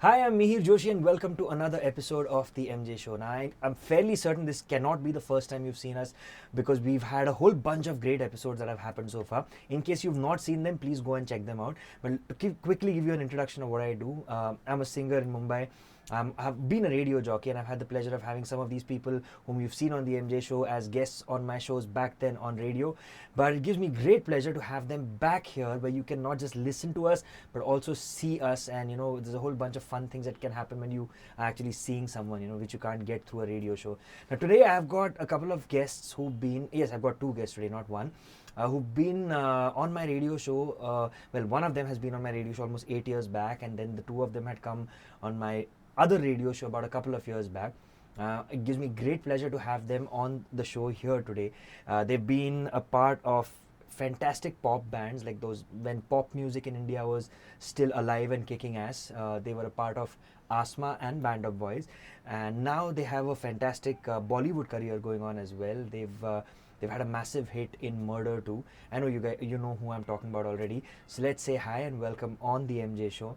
Hi, I'm Mihir Joshi and welcome to another episode of the MJ Show. Now, I'm fairly certain this cannot be the first time you've seen us because we've had a whole bunch of great episodes that have happened so far. In case you've not seen them, please go and check them out. But to quickly give you an introduction of what I do, I'm a singer in Mumbai. I've been a radio jockey and I've had the pleasure of having some of these people whom you've seen on the MJ Show as guests on my shows back then on radio. But it gives me great pleasure to have them back here where you can not just listen to us but also see us, and there's a whole bunch of fun things that can happen when you are actually seeing someone, which you can't get through a radio show. Now today I've got a couple of guests who've been, yes, I've got two guests today, not one. Who've been on my radio show. Well, one of them has been on my radio show almost 8 years back, and then the two of them had come on my other radio show about a couple of years back. It gives me great pleasure to have them on the show here today. They've been a part of fantastic pop bands like those when pop music in India was still alive and kicking ass. They were a part of Aasma and Band of Boys, and now they have a fantastic Bollywood career going on as well. They've had a massive hit in Murder too. I know you guys, you know who I'm talking about already. So let's say hi and welcome on the MJ Show,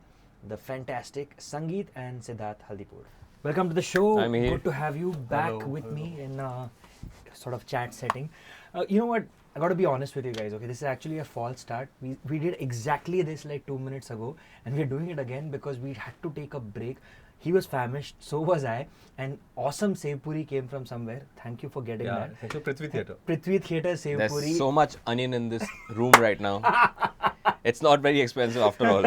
the fantastic Sangeet and Siddharth Haldipur. Welcome to the show. I'm here. Good to have you back with me in sort of chat setting. You know what? I got to be honest with you guys. Okay, this is actually a false start. We did exactly this like 2 minutes ago, and we're doing it again because we had to take a break. He was famished, so was I, and awesome Sev Puri came from somewhere. Thank you for getting that. Thank you, Prithvi Theatre. Prithvi Theatre Sev There's Puri. so much onion in this room right now. It's not very expensive after all.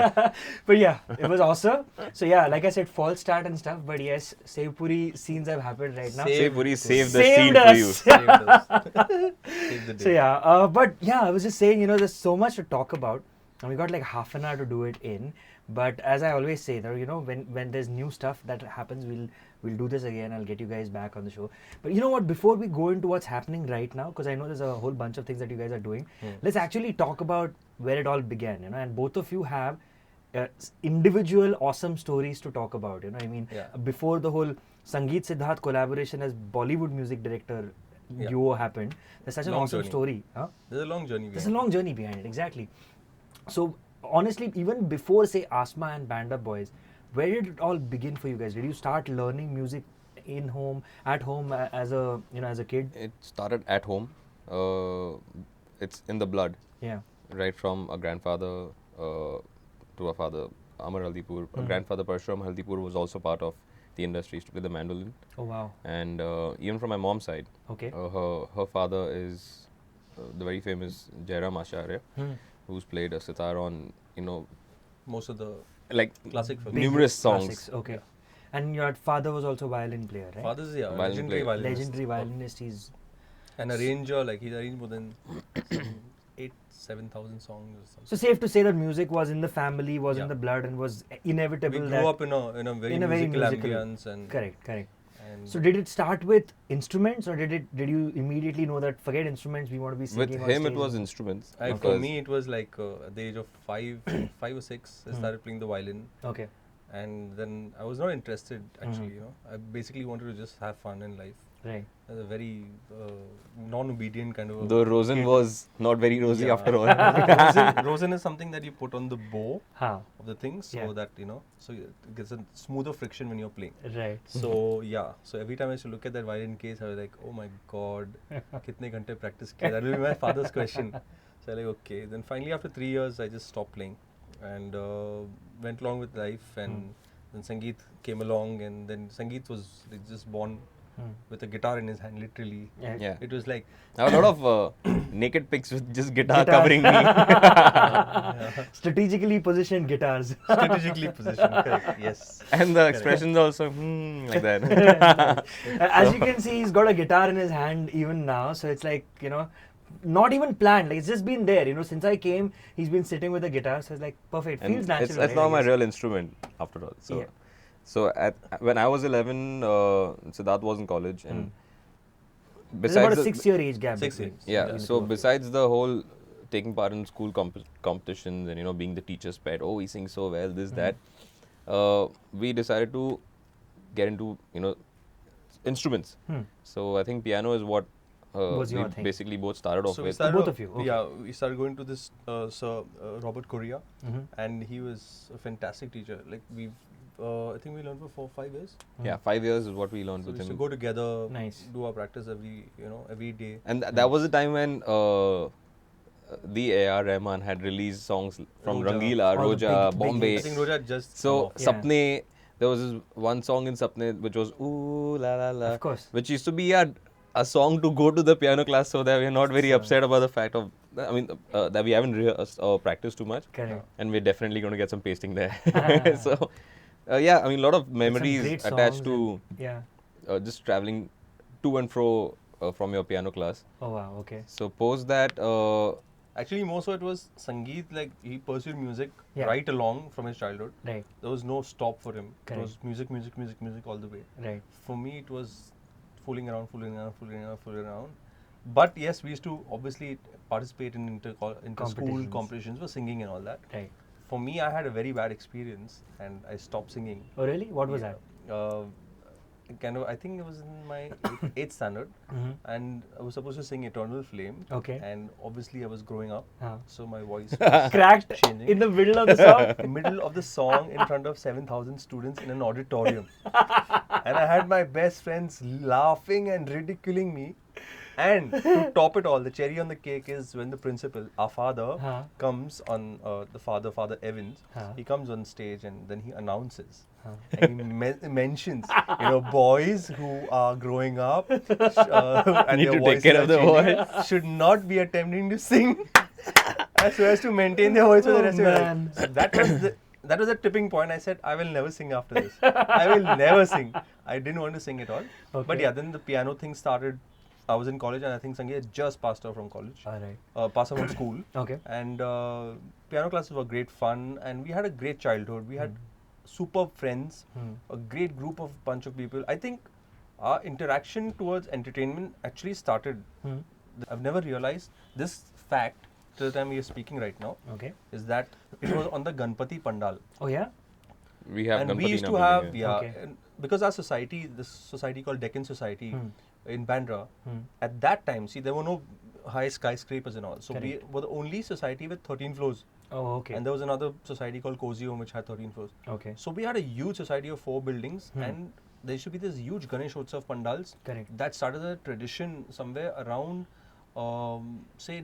But yeah, it was awesome. So yeah, like I said, false start and stuff. But yes, Sev Puri scenes have happened right now. Sev Puri saved the Saved scene us. for you. Saved us. Saved the day. So yeah, but yeah, I was just saying, there's so much to talk about, and we got like half an hour to do it in. But as I always say, when there's new stuff that happens, we'll do this again. I'll get you guys back on the show. But you know what? Before we go into what's happening right now, because I know there's a whole bunch of things that you guys are doing, let's actually talk about where it all began. And both of you have individual awesome stories to talk about. Before the whole Sangeet Siddharth collaboration as Bollywood music director duo happened, there's such an awesome story. Huh? There's a long journey. There's a long journey behind it, exactly. So honestly, even before say Aasma and Band of Boys, where did it all begin for you guys? Did you start learning music at home as a kid? It started at home. It's in the blood. Yeah. Right from a grandfather to a father, Amar Haldipur. A grandfather, Parshuram Haldipur, was also part of the industry. Used to play the mandolin. Oh wow. And even from my mom's side, Okay. her father is the very famous Jairam Acharya, who's played a sitar on, Most of the like classic films. numerous songs. Classics, okay. And your father was also a violin player, right? Father's Violin legendary player. violinist. Legendary violinist. He's An arranger, like he's arranged more than 7,000 songs or something. so safe to say that music was in the family, was in Yeah. the blood, and was inevitable. We that grew up in a very musical ambience and Correct. and So did it start with instruments, or did you immediately know that forget instruments, we want to be singing With on him, it stage? was instruments. for because me it was like at the age of 5 or 6 I started playing the violin, Okay. and then I was not interested actually. I basically wanted to just have fun in life. Right. As a very non-obedient kind of. Though Rosen was not very rosy Yeah. after all. Rosin is something that you put on the bow Huh. of the thing, so Yeah. that so it gets a smoother friction when you're playing. Right. So yeah, so every time I used to look at that violin case, I was like, oh my god, kitne ghante practice kiya? That will be my father's question. So I like, okay. Then finally after 3 years, I just stopped playing and went along with life, and then Sangeet came along, and then Sangeet was just born with a guitar in his hand, literally. Yeah. It was like I have a lot of naked pics with just guitar Guitar. covering me. Strategically positioned guitars. strategically positioned, correct, yes. And the expressions also, like that. As you can see, he's got a guitar in his hand even now, so it's like, not even planned. Like, it's just been there. Since I came, he's been sitting with a guitar, so it's like perfect. And Feels natural. it's right, not I my guess. real instrument after all. So, Yeah. so when I was 11, Siddharth was in college, and There's about a the- 6-year age gap. 6 between. years. Yeah. Yeah. So besides the whole taking part in school competitions and being the teacher's pet, oh, he sings so well, this that, we decided to get into instruments. So I think piano is what Was we your thing. basically both started off So we with. started Both off- of you, okay. Yeah, we started going to this Sir Robert Correa, Mhm. and he was a fantastic teacher. Like we I think we learned for 5 years. Yeah, 5 years is what we learned So we with used to him. go together, Nice. do our practice every day. And that was the time when the A.R. Rahman had released songs from Roja. Rangila, All the Roja, big Bombay. I think Roja just So come off. Yeah. Sapne, there was this one song in Sapne which was Ooh La La La, Of course. which used to be a song to go to the piano class so that we're not very upset about the fact of, that we haven't rehearsed or practiced too much. Correct. And we're definitely going to get some pasting there. Ah. So, yeah, I mean, a lot of Some memories great attached songs to Yeah. just traveling to and fro from your piano class. Oh wow. Okay. So, post that, Actually, more so it was Sangeet, like he pursued music Yeah. right along from his childhood. Right. There was no stop for him. Correct. It was music, music, music, music all the way. Right. For me, it was fooling around. But yes, we used to obviously participate in inter-school Competitions. competitions for singing and all that. Right. For me, I had a very bad experience and I stopped singing. Oh really? What was Yeah. that? I think it was in my 8th standard, Mm-hmm. and I was supposed to sing Eternal Flame. Okay. And obviously, I was growing up, Uh-huh. so my voice was Cracked changing. in the middle of the song. Middle of the song in front of 7,000 students in an auditorium. And I had my best friends laughing and ridiculing me. And to top it all, the cherry on the cake is when the principal, our father, Huh. comes on, Father Evans, Huh. he comes on stage and then he announces. Huh. And he mentions, boys who are growing up and Need their to take care voices of the are changing, should not be attempting to sing as well as to maintain their voice for the Oh, rest of their man. life. So that was the tipping point. I said, I will never sing after this. I will never sing. I didn't want to sing at all. But Okay. yeah, then the piano thing started. I was in college and I think Sangeet had just passed out from college. All right. Passed out from school. Okay. And piano classes were great fun and we had a great childhood. We had superb friends, a great group of bunch of people. I think our interaction towards entertainment actually started. Hmm. I've never realized this fact till the time we are speaking right now Okay. is that it was on the Ganpati Pandal. Oh yeah. we have And we Ganpati used in to our have, building, Okay. and because our society, this society called Deccan Society in Bandra, Hmm. at that time, see, there were no high skyscrapers and all. So we Correct. were the only society with 13 floors. Oh okay. And there was another society called Cozy Home which had 13 floors. Okay. So we had a huge society of 4 buildings and there used to be this huge Ganesh Utsav pandals. Correct. That started a tradition somewhere around, say,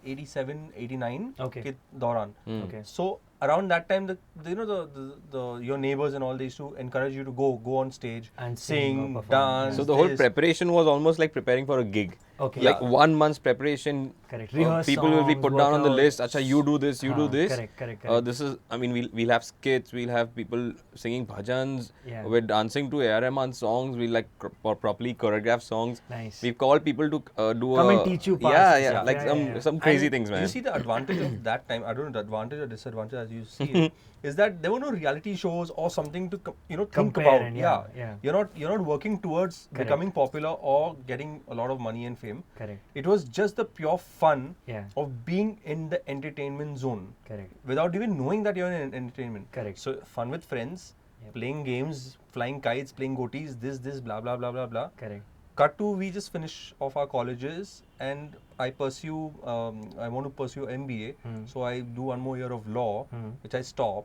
87, 89 Okay. ke dauran. Okay. So around that time, your neighbors and all, they used to encourage you to go on stage And sing or sing, perform, dance. So the whole this. preparation was almost like preparing for a gig. Okay. Like Yeah. 1 month's preparation. Correct. Rehearse People will be songs, put down on the workouts. list. Acha, you do this, you do this. Correct. This is, I mean, we'll have skits, we'll have people singing bhajans, Yeah. we're dancing to A.R. Rahman songs, we'll like properly choreograph songs. Nice. We've called people to do Come and teach you parts Yeah, and yeah, stuff. like Yeah. some crazy And things, man. You see the advantage of that time, I don't know the advantage or disadvantage as you see it, is that there were no reality shows or something to think Compare about. and yeah. You're not working towards Correct. becoming popular or getting a lot of money and fame. Correct. It was just the pure fun Yeah. of being in the entertainment zone Correct. without even knowing that you're in entertainment. Correct. So fun with friends, Yep. playing games, flying kites, playing goatees, this, blah, blah, blah, blah, blah. Correct. Cut to, we just finish off our colleges and I want to pursue MBA. So I do 1 more year of law, which I stop.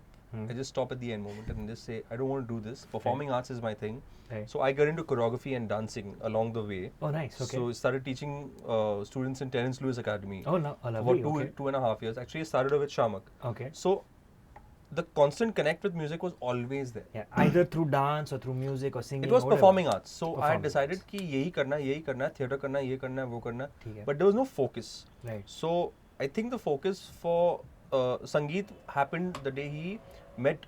I just stop at the end moment and just say, I don't want to do this. Performing arts is my thing. Right. So I got into choreography and dancing along the way. Oh nice. Okay. So I started teaching students in Terence Lewis Academy Oh no. Oh, for lovely. 2.5 years. Actually, I started off with Shamak. Okay. So the constant connect with music was always there. Yeah. Either through dance or through music or singing. It was whatever. performing arts. So I had Performing decided कि यही करना है, theatre करना है, ये करना है, वो करना है. ठीक है. But there was no focus. Right. So I think the focus for Sangeet happened the day he met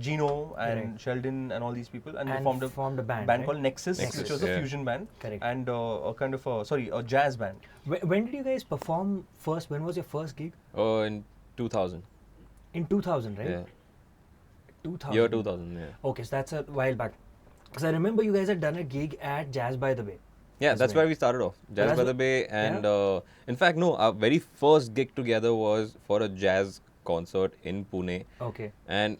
Gino and Right. Sheldon and all these people and, they And formed a band, right? called Nexus, Nexus, which was a yeah. fusion band. Correct. And a kind of a jazz band. When did you guys perform first? When was your first gig? In 2000. In 2000, right? Yeah. 2000. Year 2000, yeah. Okay, so that's a while back. Because I remember you guys had done a gig at Jazz by the Bay. Yeah, As that's well. where we started off. Jazz That's by wh- the Bay, and in fact, no, our very first gig together was for a jazz concert in Pune, Okay. and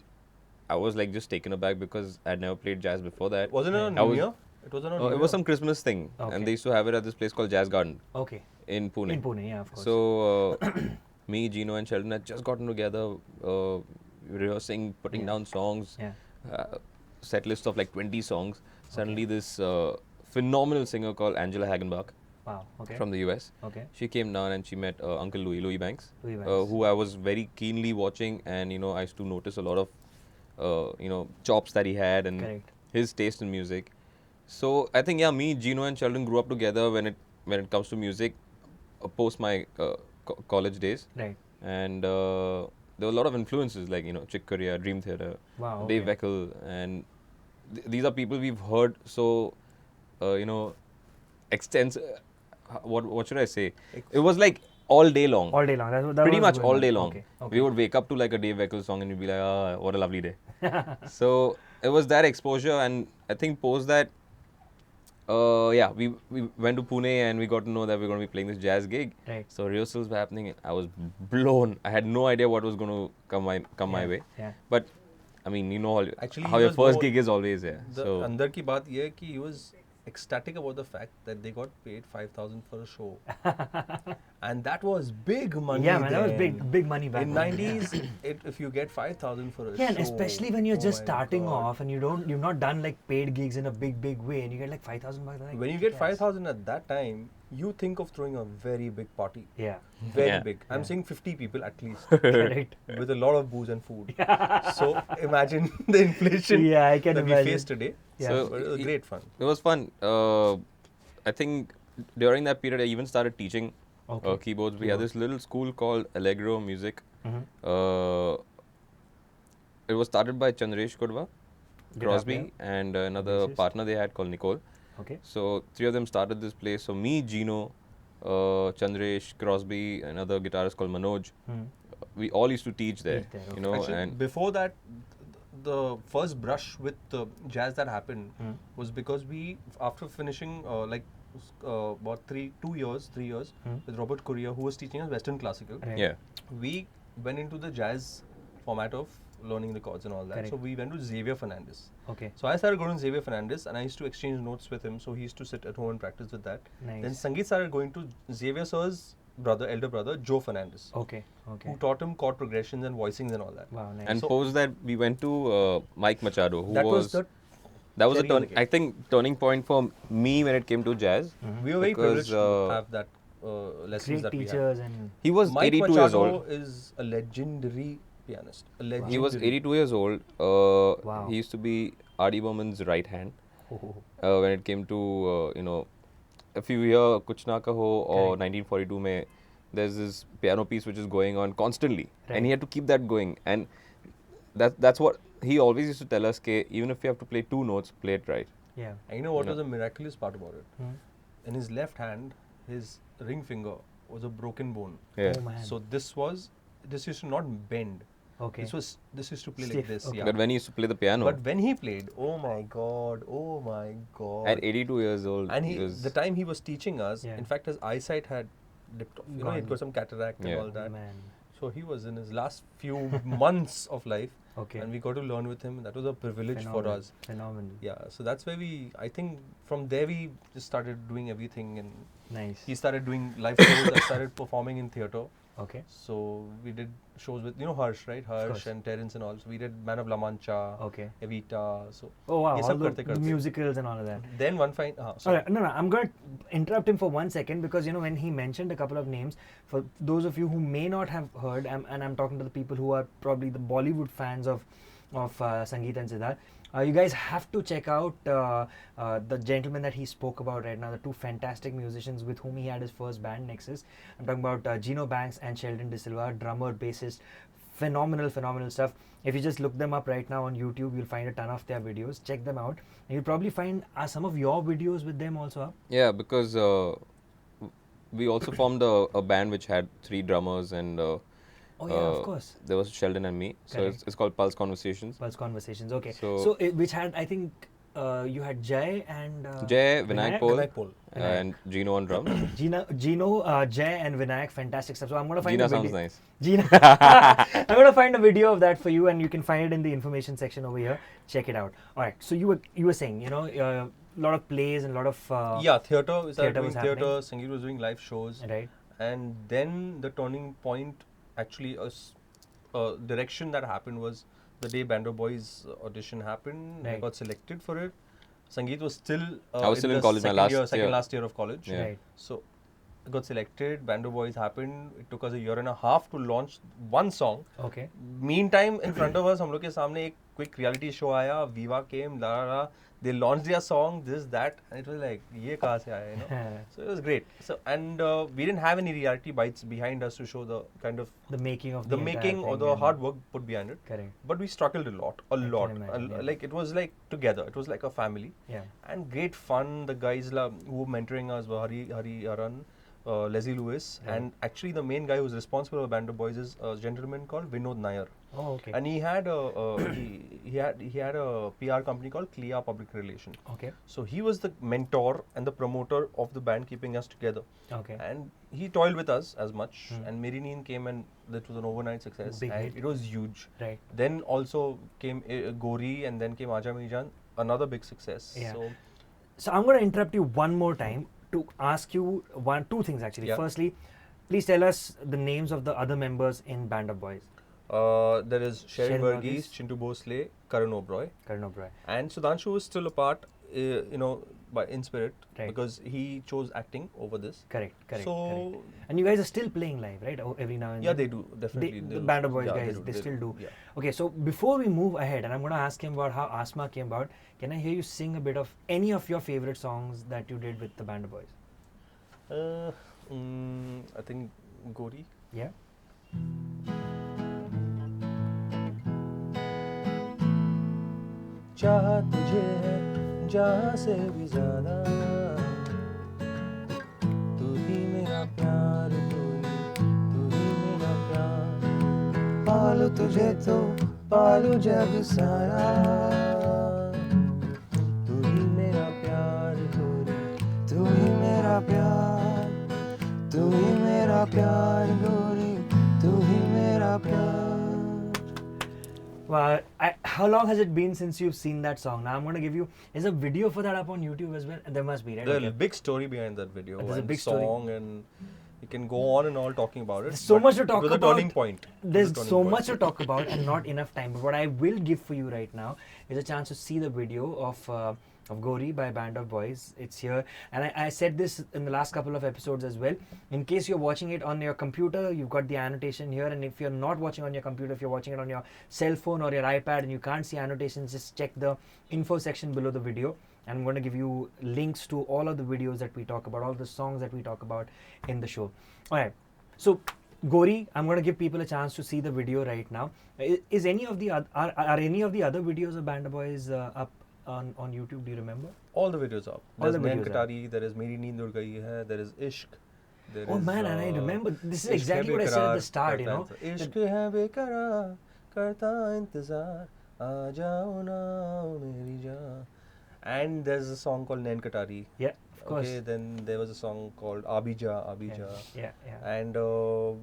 I was like just taken aback because I'd never played jazz before that. Wasn't it on I New was- Year? It wasn't on New It Year. was some Christmas thing, Okay. and they used to have it at this place called Jazz Garden Okay. in Pune. In Pune, yeah, of course. So me, Gino, and Sheldon had just gotten together, rehearsing, putting Yeah. down songs. Yeah. set list of like 20 songs. Suddenly this phenomenal singer called Angela Hagenbach Wow. Okay. from the US. Okay. She came down and she met Uncle Louis Banks, Louis Banks. who I was very keenly watching, and I used to notice a lot of chops that he had and Correct. his taste in music. So I think me, Gino, and Sheldon grew up together when it comes to music, post my college days, Right. and there were a lot of influences like Chick Corea, Dream Theater, Wow. Dave Okay. Weckl, and these are people we've heard so extensive. What should I say? It was like all day long. All day long. That Pretty was much going all on. day long. Okay. Okay. We would wake up to like a Dave Weckl song and we'd be like, ah, what a lovely day. So it was that exposure, and I think post that, we went to Pune and we got to know that we're going to be playing this jazz gig. Right. So rehearsals were happening. I was blown. I had no idea what was going to come my way. Yeah. But I mean, Actually, how he your was first more- gig is always The So अंदर की बात ये है कि he was ecstatic about the fact that they got paid 5,000 for a show, and that was big money. Yeah, man, that was then. big money back In then. 90s, if you get 5,000 for a Yeah, show, and especially when you're oh just my starting God. off and you've not done like paid gigs in a big way, and you get like $5,000. Like, When you get yes. 5,000 at that time, you think of throwing a very big party. Yeah. Very Yeah. big. I'm Yeah. saying 50 people at least, Correct. with a lot of booze and food. So imagine the inflation Yeah, I can that imagine. we face today. Yeah. So But it was great fun. it was fun. I think during that period, I even started teaching Okay. keyboards. We had this little school called Allegro Music. Mhm. It was started by Chandresh Kodwa, Guitar Crosby, player. and another Bassist. partner they had called Nicole. Okay. So three of them started this place. So me, Gino, Chandresh, Crosby, another guitarist called Manoj. Mhm. We all used to teach there. Teach there, You okay. know, Actually, and before that, the first brush with jazz that happened Mhm. was because we, after finishing about 3 years Mhm. with Robert Correa, who was teaching us Western classical, Right. yeah, we went into the jazz format of learning the chords and all that. Correct. So we went to Xavier Fernandez. Okay. So I started going to Xavier Fernandez, and I used to exchange notes with him. So he used to sit at home and practice with that. Nice. Then Sangeet started going to Xavier sir's elder brother, Joe Fernandez, Okay. Okay. who taught him chord progressions and voicings and all that. Wow. Nice. and So- post that we went to Mike Machado, who That was the that was a cherry on the cake. I think turning point for me when it came to jazz. Mhm. we were very Because, privileged to have that lessons Great that we had. teachers and He was Mike 82 Machado years old. is a legendary pianist. A legendary. He was 82 years old. Wow. He used to be R.D. Burman's right hand when it came to if you hear Kuch Na Kaho or Correct. 1942 mein, there's this piano piece which is going on constantly, Right. and he had to keep that going, and that's what he always used to tell us, ke even if you have to play 2 notes, play it right. yeah. And you know what Yeah. was the miraculous part about it? Mhm. In his left hand, his ring finger was a broken bone. Yeah. Oh man. So this used to not bend. Okay. This used to play Stiff, like this. okay. Yeah. But when he used to play the piano But when he played, oh my god, at 82 years old, and he was the time he was teaching us, Yeah. in fact, his eyesight had dipped off. You know, he'd Gone. got some cataract and Yeah. all that. Man. So he was in his last few months of life, Okay. and we got to learn with him. That was a privilege for Phenomenal. us. Phenomenal. Yeah. So that's where I think from there we just started doing everything, and Nice. he started doing live shows. I started performing in theatre. Okay. So we did shows with Harsh, right? course. Harsh and Terence and all. So we did Man of La Mancha, Okay. Evita. So Oh wow. ये All सब the करते करते। musicals and all of that. then one fine. All Sorry. right, no, I'm going to interrupt him for 1 second because when he mentioned a couple of names, for those of you who may not have heard, and I'm talking to the people who are probably the Bollywood fans of Sangeet and Siddharth, you guys have to check out the gentleman that he spoke about right now, the two fantastic musicians with whom he had his first band, Nexus. I'm talking about Gino Banks and Sheldon De Silva, drummer, bassist. Phenomenal stuff. If you just look them up right now on YouTube, you'll find a ton of their videos. Check them out. And you'll probably find some of your videos with them also up. Yeah, because we also formed a band which had 3 drummers, and Oh yeah, of course. there was Sheldon and me. So Correct. it's called Pulse Conversations. Pulse Conversations. Okay. So- Which had, I think, you had Jay and Jay, Vinayak Paul, Vinayak Paul. and Gino on drums. Gino, Jay and Vinayak, fantastic stuff. So I'm gonna find Gina a video. sounds nice. Gina, I'm gonna find a video of that for you, and you can find it in the information section over here. Check it out. All right. So you were saying, a lot of plays and a lot of Yeah, theatre. We started theatre doing was theatre. happening. Sangeet was doing live shows. right. And then the turning point, actually, a direction that happened was the day Bando Boys audition happened, I Right. got selected for it. Sangeet was still I was still in the college, my second last year, second year. last year of college. Yeah. Right. So I got selected. Bando Boys happened. It took us a year and a half to launch one song. Okay. Meantime, in front of us, हम लोग के सामने एक quick reality show आया. Viva came, la la la. They launched their song, this, that, and it was like, ये कहाँ से आया, you know? So it was great. So and we didn't have any reality bites behind us to show the kind of The making of the entire making or thing the and- hard work put behind it. Correct. But we struggled a lot. imagine, yeah. Like it was like together. It was like a family. Yeah. And great fun. The guys who were mentoring us were Hari Aran, Leslie Lewis, Right. and actually the main guy who's responsible for Bando Boys is a gentleman called Vinod Nair. Oh, okay. And he had a he had a PR company called Clea Public Relation. Okay. So he was the mentor and the promoter of the band, keeping us together. Okay. And he toiled with us as much. Hmm. And Meri Neen came, and that was an overnight success. Big and hit. it was huge. Right. Then also came Gori, and then came Aja Meri Jaan, another big success. Yeah. So So I'm going to interrupt you one more time to ask you two things actually. Yeah. Firstly, please tell us the names of the other members in Band of Boys. there is Sherin Sherin Varghese, Varghese, Chintu Bhosle, Karan Oberoi, Karan Oberoi. and Sudhanshu is still a part, by in spirit, Right. because he chose acting over this. Correct. Correct. So correct. And you guys are still playing live, right? Every now and yeah, then. they do definitely. The they do. Band of Boys Yeah, guys, they still do. Yeah. Okay, so before we move ahead, and I'm going to ask him about how Aasma came about, can I hear you sing a bit of any of your favorite songs that you did with the Band of Boys? I think Gori. Yeah? चाह तुझे है जहाँ से भी ज्यादा, तू ही मेरा प्यार, तू ही मेरा प्यार, पालू तुझे तो पालू जग सारा, तू ही मेरा प्यार गोरी, तू ही मेरा प्यार, तू ही मेरा प्यार गोरी, तू ही मेरा प्यार. Well, how long has it been since you've seen that song? Now I'm going to give you, is a video for that up on YouTube as well? There must be, right? There's Okay. a big story behind that video. There's a and big story. song, and you can go on and all talking about it. There's so but much to talk it was about. a turning point. It was a There's turning so point. much to talk about and not enough time. But what I will give for you right now is a chance to see the video of Gori by Band of Boys. It's here. And I said this in the last couple of episodes as well. In case you're watching it on your computer, you've got the annotation here. And if you're not watching on your computer, if you're watching it on your cell phone or your iPad and you can't see annotations, just check the info section below the video. And I'm going to give you links to all of the videos that we talk about, all the songs that we talk about in the show. All right. So, Gori, I'm going to give people a chance to see the video right now. Is any of the are any of the other videos of Band of Boys up on YouTube? Do you remember? All the videos up. All There's the Nain videos Katari, there is Meri Neend Ud Gayi Hai, there is Ishq. There Oh is, man, and I remember this is Ishq exactly hai what I said at the beqarar, start. You karta know, Ishq hai beqarar, karta intezar, aa jao na meri jaan. And there's a song called Nain Katari. yeah, of course. Okay, then there was a song called Abija, Abija. Yeah, yeah, And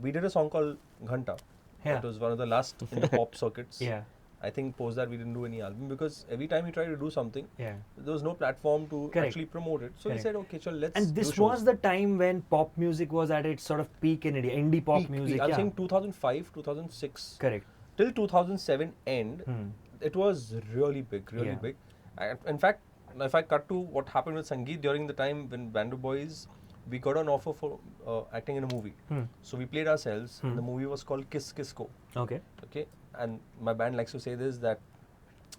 we did a song called Ghanta. yeah, It was one of the last in the pop circuits. yeah, I think post that we didn't do any album because every time we tried to do something, yeah. there was no platform to Correct. actually promote it. So Correct. we said, okay, chal, let's And do this shows. was the time when pop music was at its sort of peak in India, indie pop Peak, music. I'm yeah, saying 2005, 2006 correct. till 2007 end. Hmm. It was really big, really Yeah. big. In fact, if I cut to what happened with Sangeet during the time when Band of Boys, we got an offer for acting in a movie. Hmm. So we played ourselves. Hmm. The movie was called Kiss Kiss Ko. Okay. Okay, and my band likes to say this, that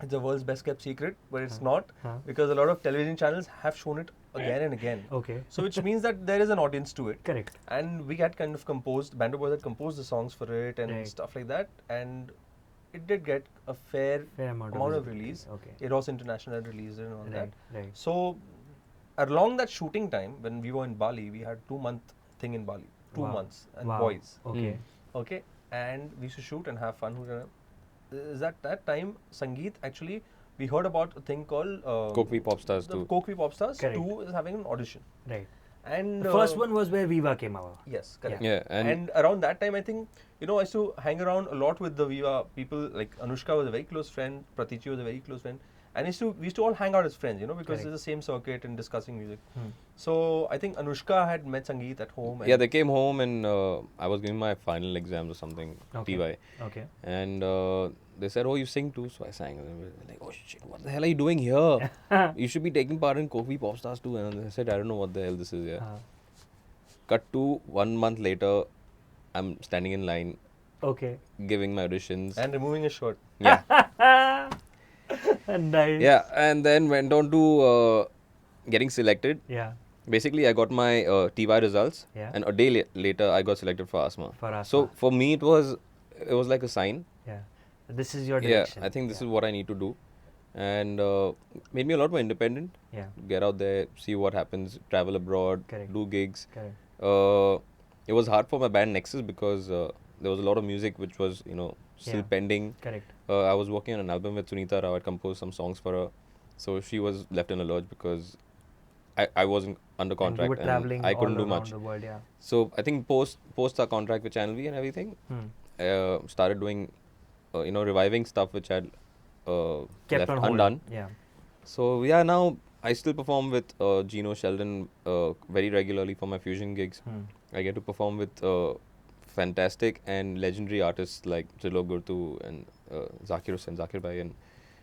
it's the world's best kept secret, but it's not, Huh. because a lot of television channels have shown it again and again. Okay. So which means that there is an audience to it. Correct. And we had kind of composed, Band of Boys had composed the songs for it and Right. stuff like that, and it did get a fair Fair amount of visibility. release. Okay. Eros International had released it and all Right. that. Right. So along that shooting time, when we were in Bali, we had 2-month thing in Bali, 2 Wow. months, and Wow. boys. Okay. Okay, and we used to shoot and have fun. Is that time Sangeet actually, we heard about a thing called Kokvi Pop Stars the too. Kokvi Pop Stars Correct. 2 is having an audition. Right. And The first one was where Viva came out. yes, correct. Yeah, And around that time, I think, I used to hang around a lot with the Viva people. Like Anushka was a very close friend, Pratichi was a very close friend, And we used to all hang out as friends, because Correct. it's the same circuit and discussing music. Hmm. So I think Anushka had met Sangeet at home. And Yeah, they came home and I was giving my final exams or something, Okay. TY. Okay. And they said, oh, you sing too? So I sang. And they were like, oh shit, what the hell are you doing here? You should be taking part in Kofi Popstars too. And I said, I don't know what the hell this is. Yeah. Cut to 1 month later, I'm standing in line Okay. giving my auditions. and removing his shirt. Yeah. Nice. Yeah. And then went on to getting selected. Yeah. Basically, I got my TY results. Yeah. And a day later, I got selected for Aasma. For Aasma. So for me, it was like a sign. Yeah. This is your Yeah, direction. I think this is what I need to do. And made me a lot more independent. Yeah. Get out there, see what happens, travel abroad, Correct. do gigs. Correct. It was hard for my band Nexus because there was a lot of music which was, still Yeah. pending. Correct. I was working on an album with Sunita Rao. I composed some songs for her. So she was left in a lurch because I wasn't under And contract you were traveling I couldn't all do around much. the world, yeah. So I think post our contract with Channel V and everything, started doing, reviving stuff which I'd Kept left on hold. undone. Yeah. So yeah, now I still perform with Gino Sheldon very regularly for my fusion gigs. I get to perform with fantastic and legendary artists like Trilok Gurtu and Zakir Hussain, Zakir Bhai, and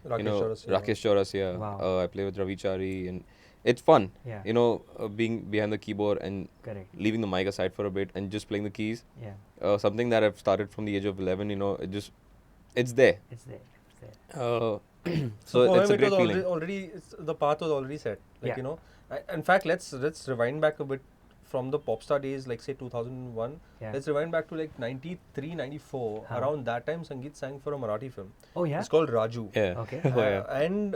Rakesh Chaurasia. Rakesh Chaurasia. Wow. I play with Ravi Chari, and it's fun. Yeah. Being behind the keyboard and Correct. leaving the mic aside for a bit and just playing the keys. Yeah. Something that I've started from the age of 11. It's there. It's there. It's there. So for it's him, a great it was feeling. the path was already set. Like, Yeah. In fact, let's rewind back a bit from the Popstar days, like say 2001. Yeah. Let's rewind back to like 93, 94. Huh. Around that time, Sangeet sang for a Marathi film. Oh, yeah? It's called Raju. Yeah. Okay. Oh, yeah. And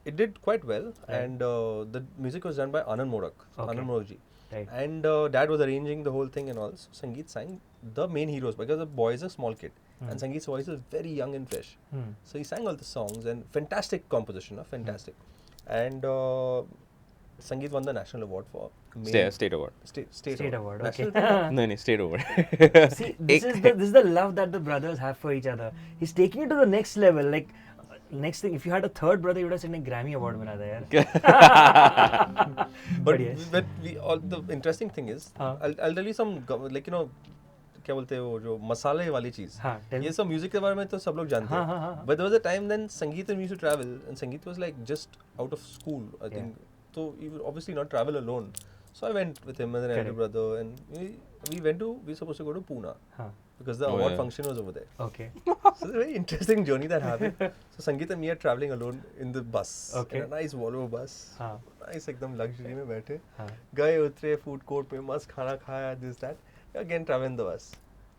it did quite well. Right. And the music was done by Anand Modak. Okay. Anand Modakji. Right. And Dad was arranging the whole thing and all. So Sangeet sang the main heroes because the boy is a small kid. And Sangeet's voice is very young and fresh. So he sang all the songs and fantastic composition, fantastic. And Sangeet won the national award for State award. State award. National Okay. No, state award. See, this is the love that the brothers have for each other. He's taking it to the next level. Like, next thing, if you had a third brother, you would have seen a Grammy award winner there. But yes. the interesting thing is, I'll tell you some, like, क्या बोलते हैं वो जो मसाले वाली चीज ये सब म्यूजिक के बारे में तो सब लोग जानते हैं but there was a time then Sangeet and we used to travel and Sangeet was like just out of school I think so you would obviously not travel alone so I went with him and an elder brother and we were supposed to go to Pune because the award function was over there. Okay. So it's a very interesting journey that happened. So Sangeet and me are traveling alone in the bus. Okay. In a nice Volvo bus. Nice एकदम luxury में बैठे. हाँ. गए उतरे food court में मस्त खाना खाया this that. Again traveling the bus.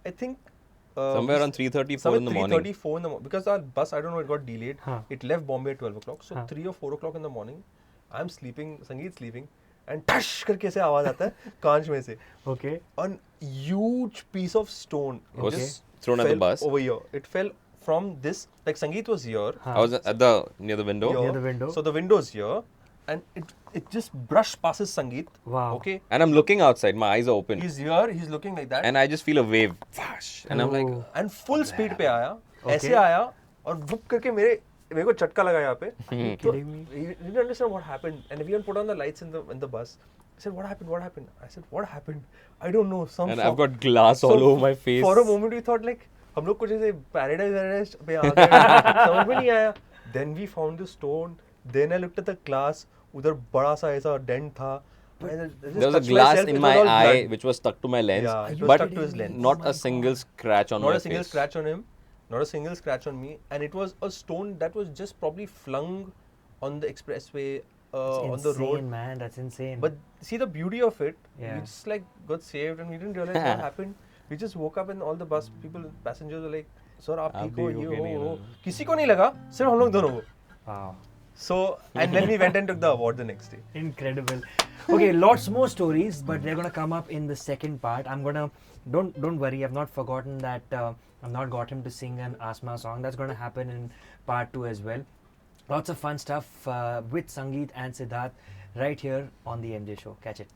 I think somewhere around 3:34 in the morning. 3:34 in the morning because our bus I don't know it got delayed. It left Bombay at 12 o'clock. So 3 or 4 o'clock in the morning, I'm sleeping. Sangeet sleeping. And touch करके ऐसे आवाज आता है कांच में से. Okay. A huge piece of stone. Was just thrown at the fell bus. over here. It fell from this. Like Sangeet was here. I was near the window. here. Near the window. So the window's here, and it just brushed passes Sangeet. Wow. Okay. And I'm looking outside. My eyes are open. He's here. He's looking like that. And I just feel a wave. Whoosh, and I'm like, Oh. And full speed पे आया. Okay. ऐसे आया और वुप करके मेरे को झटका लगा यहाँ पे. तो kidding me? he didn't understand what happened, and everyone put on the lights in the bus. I said, "What happened? What happened?" I said, "What happened? I don't know." and I've got glass all over my face. For a moment, we thought like हम लोग कुछ ऐसे paradise पे आ गए. समझ में नहीं आया. Then we found the stone. Then I looked at the glass. उधर बड़ा सा ऐसा dent था. There was a glass in my eye which was stuck to my lens, Yeah, it was but stuck to his lens. not a single scratch on my Not a face. single scratch on him, not a single scratch on me, and it was a stone that was just probably flung on the expressway, on the road. Insane, man. That's insane. But see the beauty of it, Yeah. we just like got saved and we didn't realize what happened. We just woke up and all the bus people, passengers were like, "Sir, आप ठीक हो? ये हो वो." किसी को नहीं लगा, सिर्फ हम लोग दोनों को. Wow. So and then we went and took the award the next day. Incredible. Okay, lots more stories, but they're gonna come up in the second part. I'm gonna don't worry. I've not forgotten that. I've not got him to sing an Aasma song. That's gonna happen in part 2 as well. Lots of fun stuff with Sangeet and Siddharth right here on the MJ Show. Catch it.